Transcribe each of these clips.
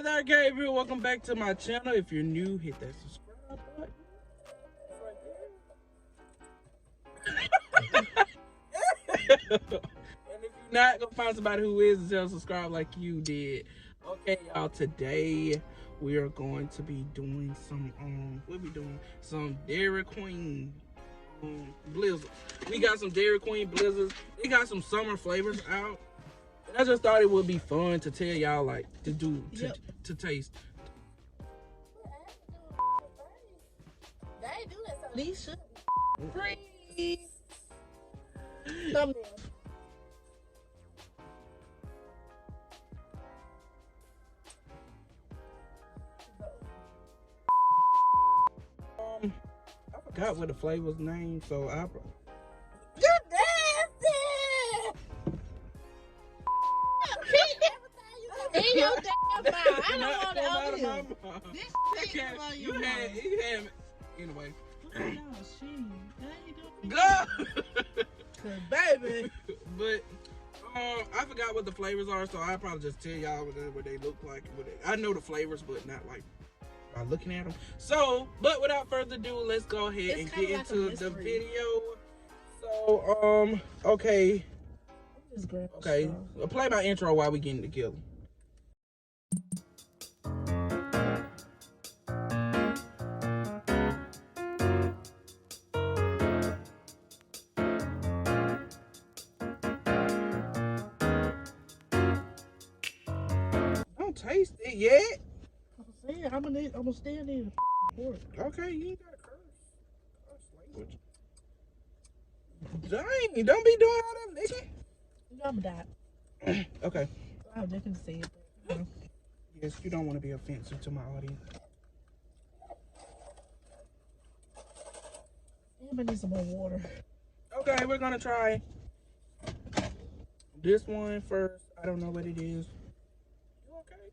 there, Gabriel. Welcome back to my channel. If you're new, hit that subscribe button. And if you're not, go find somebody who is and tell subscribe like you did. Okay, y'all. Today we are going to be doing some some Dairy Queen blizzards. We got some Dairy Queen blizzards. They got some summer flavors out. And I just thought it would be fun to tell y'all, like, to taste. They ain't do that, so these should be free. Thumbnail. I forgot what the flavor's name, so I. You're nasty. In your damn mouth. I don't want to open you. This thing about your mouth. Anyway. No, she. Go. Cause baby. But I forgot what the flavors are, so I'll probably just tell y'all what they look like. I know the flavors, but not like by looking at them. So, but without further ado, let's go ahead and get into the video. So, okay. Okay, I'll play my intro while we getting together. Don't taste it yet. I'm gonna stand in the Okay, you ain't gotta curse. Dang, don't be doing all that, nigga. I'm gonna die. Okay. I was just gonna say it. But, Yes, you don't want to be offensive to my audience. I need some more water. Okay, we're gonna try this one first. I don't know what it is. You okay?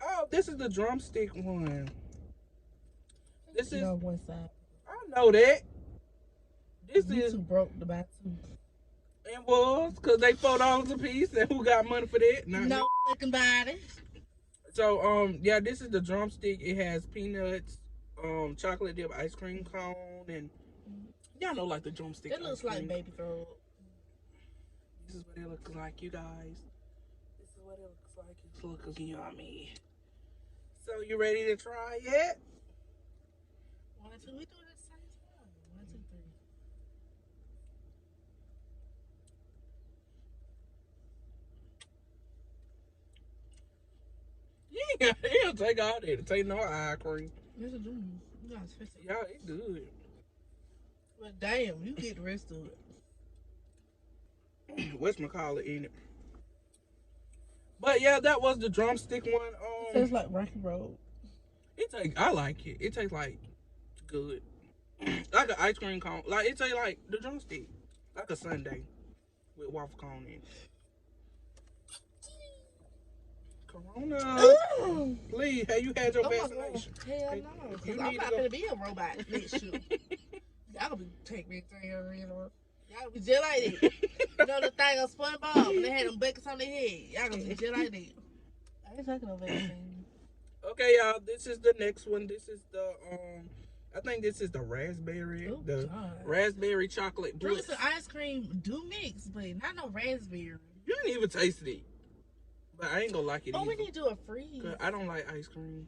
Oh, this is the drumstick one. This is on one side. I know that. This is broke the bathroom. It was because they $4 a piece, and who got money for that? Not no me. fucking body. So yeah, this is the drumstick. It has peanuts, chocolate dip ice cream cone, and y'all know like the drumstick. It looks like baby throat. This is what it looks like, you guys. This is what it looks like. It looks yummy. So you ready to try it? 1, 2, we do it at the same time. 1, 2, 3. It'll take all that. It take no eye cream. Yes, it do. You guys fix it. Y'all, it's good. But damn, you get the rest of it. Whatchamacallit in it. But yeah, that was the drumstick one. It tastes like Rocky Road. I like it. It tastes like good. Like an ice cream cone. Like it tastes like the drumstick. Like a sundae with waffle cone in it. Corona. Please, have you had your vaccination? Hell no. Because I'm not going to be a robot next year. Y'all going to take me to your Y'all going to be just like that. You know the thing on SpongeBob when they had them buckets on their head? Y'all going to be just like that. I ain't taking no vaccine. Okay, y'all. This is the next one. This is the, I think this is the raspberry. Raspberry chocolate bliss. Fruits and ice cream do mix, but not no raspberry. You didn't even taste it. But I ain't gonna like it either. We need to do a freeze. Cause I don't like ice cream.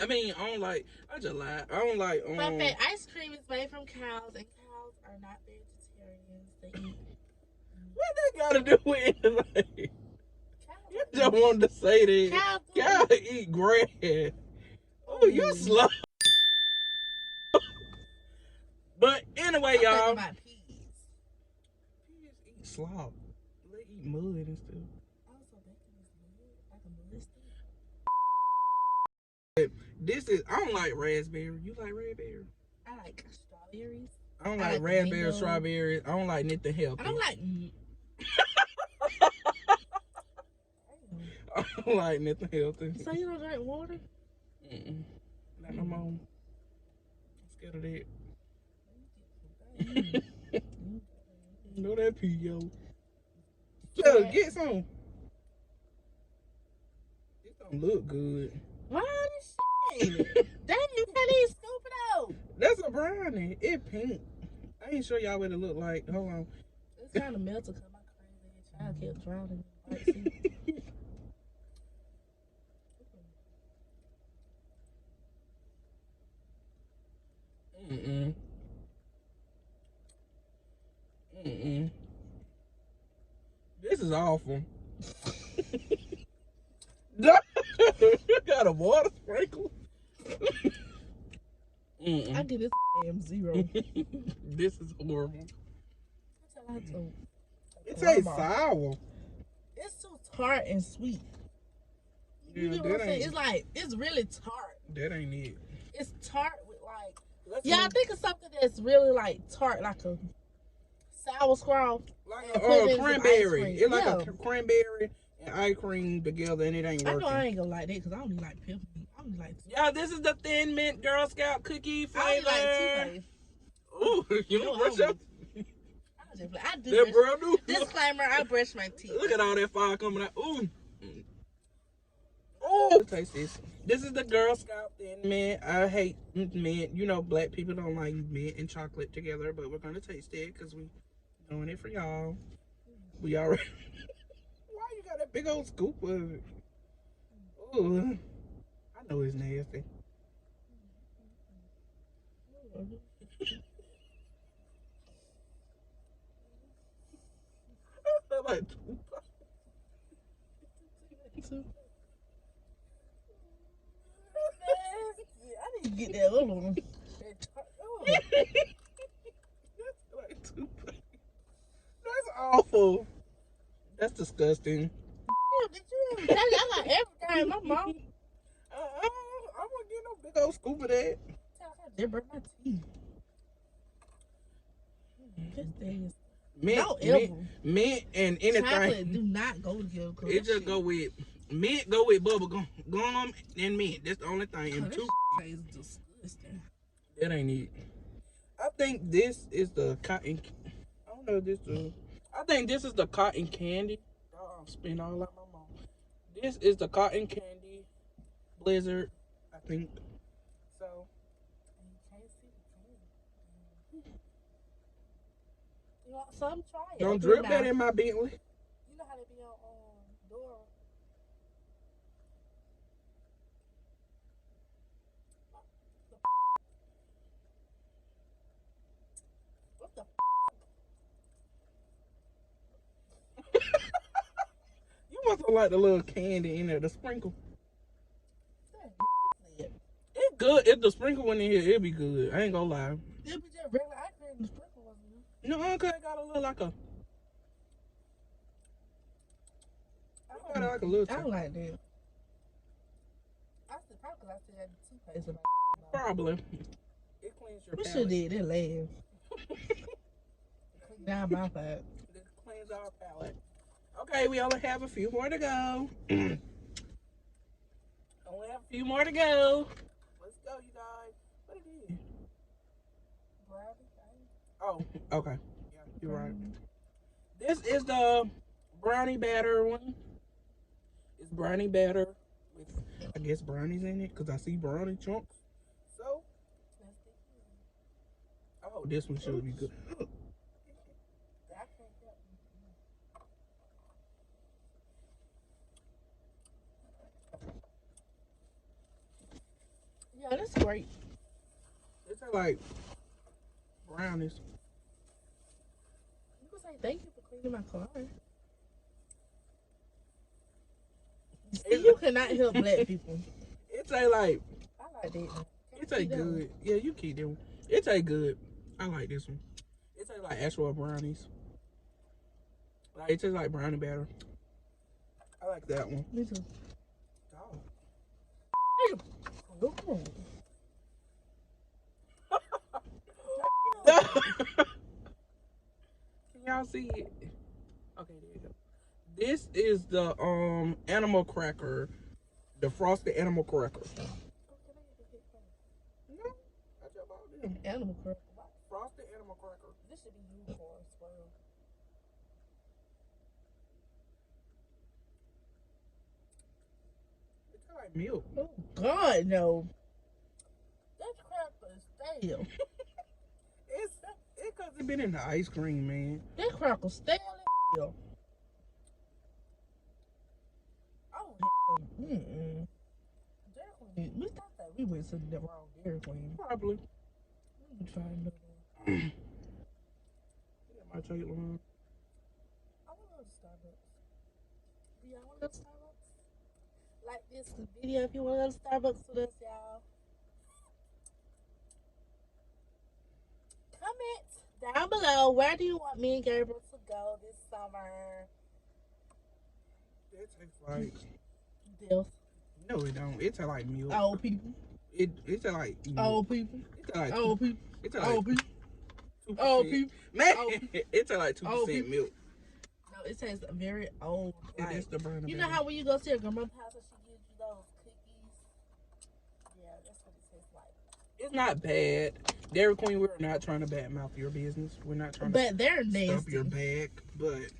I mean, I just lied. I don't like, Fun fact, ice cream is made from cows, and cows are not vegetarians. They eat. What that gotta do with anything? You just wanted to say that. Cows eat grass. Oh, you slow. But anyway, y'all. Peas eat slop. They eat mud and stuff. This is, I don't like raspberry. You like raspberry? I like strawberries. I don't like raspberry, strawberries. I don't like nothing healthy. I don't like. I don't like nothing healthy. So you don't drink water? Not no more. I'm scared of that. Know that pee, yo. So get some. Don't look good. Why this shit? Dang, you can't eat stupid out. That's a brownie. It pink. I ain't sure y'all what it look like. Hold on. It's kind of melted because my crazy child kept drowning in the bike seat. This is awful. You got a water sprinkle. I give this damn 0. This is horrible. It It tastes sour. It's too tart and sweet. You know what I'm saying? It's like, it's really tart. That ain't it. It's tart with like, I think of something that's really like tart, like a sour scrawl. Like a cranberry. It's like a cranberry and ice cream together, and it ain't working. I know I ain't gonna like that because I don't like peppermint. I don't like. Yeah, this is the Thin Mint Girl Scout cookie flavor. I like ooh, you don't brush up. I do. That bro do. Disclaimer: I brush my teeth. Look at all that fire coming out. Ooh. Oh, taste this. This is the Girl Scout Thin Mint. I hate mint. You know, black people don't like mint and chocolate together, but we're gonna taste it because we doing it for y'all. We already. Why you got that big old scoop of it? Ooh, I know it's nasty. Like, I didn't get that other one. That's awful. That's disgusting. Damn, did you ever? I got everything. My mom. I wouldn't get no big old scoop of that. They break my teeth. This thing is. Mint and anything. Chocolate do not go together. It just go with mint. Go with bubble gum and mint. That's the only thing. And two. Is disgusting. That ain't it. I think this is the cotton. I don't know if this is. I think this is the cotton candy. I'm spitting all out my mouth. This is the cotton candy blizzard. I think. So. You want some? Try it. Don't drip that in my Bentley. You know how they be on door. What the? You must have like the little candy in there, the sprinkle. It's good. If the sprinkle went in here, it'd be good. I ain't gonna lie. It'd be just regular ice cream. The sprinkle wasn't. No, okay, it got a little like a. I got like a little. I don't like that. I still probably because I still had the toothpaste in my. Probably. It cleans your palate. We should did it laugh. Clean down my palate. It cleans our palate. Okay, we only have a few more to go. Only have a few more to go. Let's go, you guys. What it is? Oh, okay. Yeah, you're right. This is the brownie batter one. It's brownie batter with, I guess, brownies in it because I see brownie chunks. So, oh, this one should be good. Yeah, that's great. It's like brownies. You can say thank you for cleaning my car. You cannot help black people. It's a like. I like that. It's a good. Yeah, you keep them. It's a good. I like this one. It's a like actual brownies. Like it tastes like brownie batter. I like that one. Me too. Oh. Can y'all see it? Okay, there you go. This is the animal cracker, the frosted animal cracker. No, I just bought them. Animal cracker. Frosted animal cracker. This should be unicorn swirl. like milk. Oh, God, no. That cracker is stale. It's because it been in the ice cream, man. That cracker stale as hell. Oh, hell. Mm-mm. Dairy Queen. We thought that we went to the wrong Dairy Queen. Probably. Let me try another one. Yeah, my chocolate one. I want to go to Starbucks. Do y'all want to go to Starbucks? Like this video if you want to go to Starbucks with us, y'all. Comment down below, where do you want me and Gabriel to go this summer? It tastes like... Deals. No, it don't. It tastes like milk. Old people. It tastes like... Old people. It tastes like... Old people. It tastes Old like... people. 2%. Old people. Man, Old it tastes like 2% milk. No, it tastes very old. It is the Brownie You Batter. know how when you go to your grandma's house and she gives you those cookies? Yeah, that's what it tastes like. It's not bad. Dairy Queen, we're not trying to badmouth your business. We're not trying to they're stop nasty. your bag. But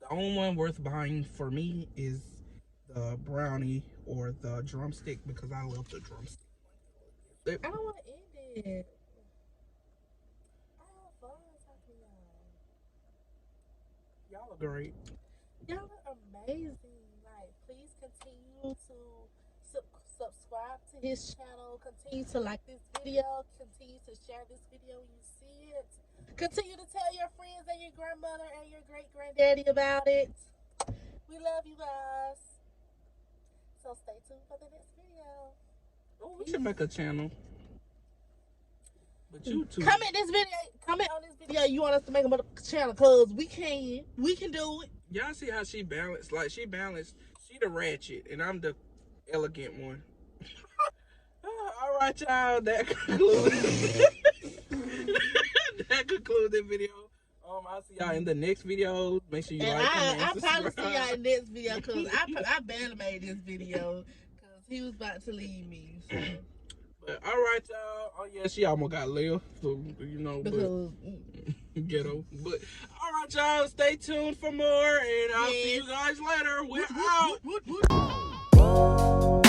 the only one worth buying for me is the brownie or the drumstick because I love the drumstick. I don't want to end it. I have fun talking to Y'all are great. y'all. Y'all are amazing. Like, please continue to subscribe to his channel. Continue to like this video. Continue to share this video when you see it. Continue to tell your friends and your grandmother and your great-granddaddy about it. We love you guys. So stay tuned for the next video. Oh, we should make a channel. But you too. Comment on this video you want us to make a channel, cause we can do it. Y'all see how she balanced? Like she balanced. She the ratchet and I'm the elegant one. All right, y'all. That concludes. That concludes the video. I'll see y'all in the next video. Make sure you And like, comment, and I probably subscribe. see y'all in this video, cause I barely made this video, cause he was about to leave me. So. But all right, y'all. Oh yeah, she almost got left. So you know, Because, but ghetto. But all right, y'all. Stay tuned for more, and I'll see you guys later. We're out.